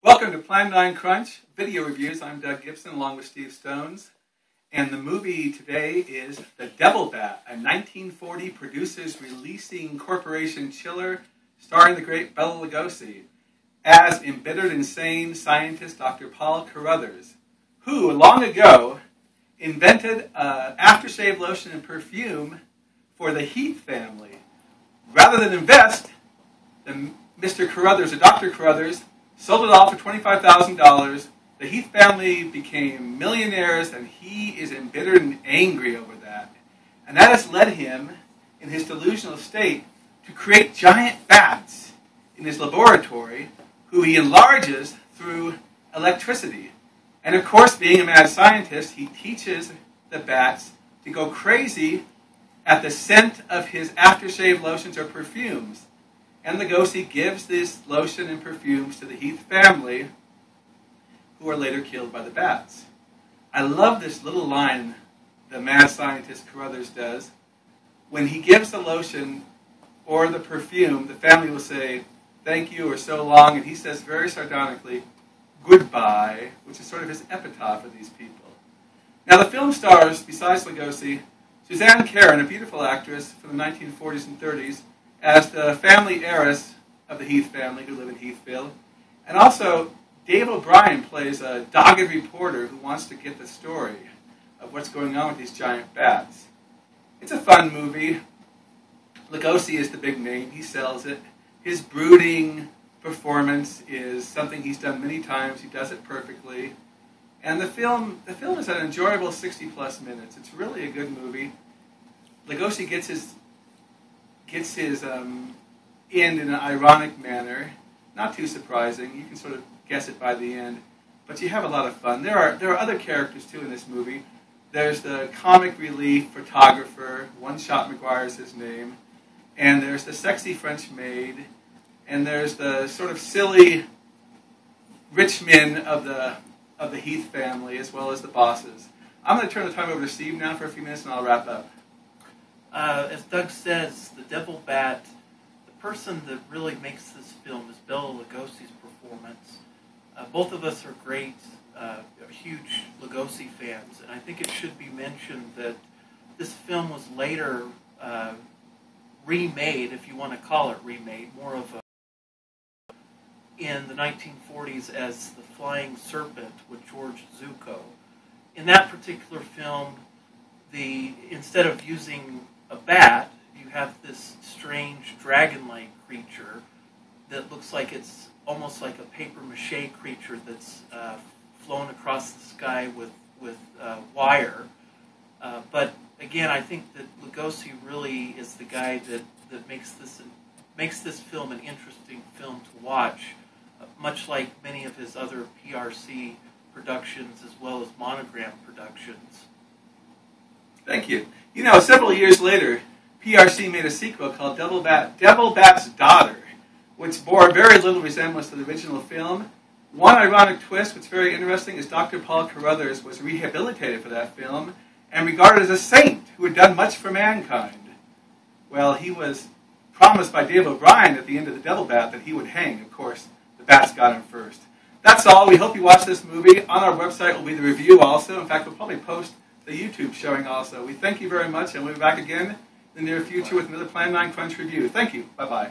Welcome to Plan 9 Crunch Video Reviews. I'm Doug Gibson along with Steve Stones. And the movie today is The Devil Bat, a 1940 producers releasing corporation chiller starring the great Bela Lugosi as embittered, insane scientist Dr. Paul Carruthers, who long ago invented aftershave lotion and perfume for the Heath family. Rather than invest, Mr. Carruthers, or Dr. Carruthers, sold it all for $25,000. The Heath family became millionaires, and he is embittered and angry over that. And that has led him, in his delusional state, to create giant bats in his laboratory, who he enlarges through electricity. And of course, being a mad scientist, he teaches the bats to go crazy at the scent of his aftershave lotions or perfumes. And Lugosi gives this lotion and perfumes to the Heath family, who are later killed by the bats. I love this little line the mad scientist Carruthers does. When he gives the lotion or the perfume, the family will say, "Thank you," or "so long," and he says very sardonically, "Goodbye," which is sort of his epitaph of these people. Now the film stars, besides Lugosi, Suzanne Karen, a beautiful actress from the 1940s and 30s, as the family heiress of the Heath family who live in Heathville. And also, Dave O'Brien plays a dogged reporter who wants to get the story of what's going on with these giant bats. It's a fun movie. Lugosi is the big name. He sells it. His brooding performance is something he's done many times. He does it perfectly. And the film is an enjoyable 60-plus minutes. It's really a good movie. Lugosi gets his end in an ironic manner. Not too surprising. You can sort of guess it by the end. But you have a lot of fun. There are other characters, too, in this movie. There's the comic relief photographer. One Shot McGuire is his name. And there's the sexy French maid. And there's the sort of silly rich men of the Heath family, as well as the bosses. I'm going to turn the time over to Steve now for a few minutes, and I'll wrap up. As Doug says, The Devil Bat, the person that really makes this film is Bela Lugosi's performance. Both of us are great, huge Lugosi fans, and I think it should be mentioned that this film was later remade, if you want to call it remade, more of a in the 1940s as The Flying Serpent with George Zucco. In that particular film, instead of using a bat, you have this strange dragon-like creature that looks like it's almost like a papier-mâché creature that's flown across the sky with wire. But again, I think that Lugosi really is the guy that makes this film an interesting film to watch, much like many of his other PRC productions as well as Monogram productions. Thank you. You know, several years later, PRC made a sequel called Devil Bat's Daughter, which bore very little resemblance to the original film. One ironic twist, which is very interesting, is Dr. Paul Carruthers was rehabilitated for that film and regarded as a saint who had done much for mankind. Well, he was promised by Dave O'Brien at the end of The Devil Bat that he would hang. Of course, the bats got him first. That's all. We hope you watch this movie. On our website will be the review also. In fact, we'll probably post the YouTube showing also. We thank you very much, and we'll be back again in the near future with another Plan 9 Crunch review. Thank you. Bye-bye.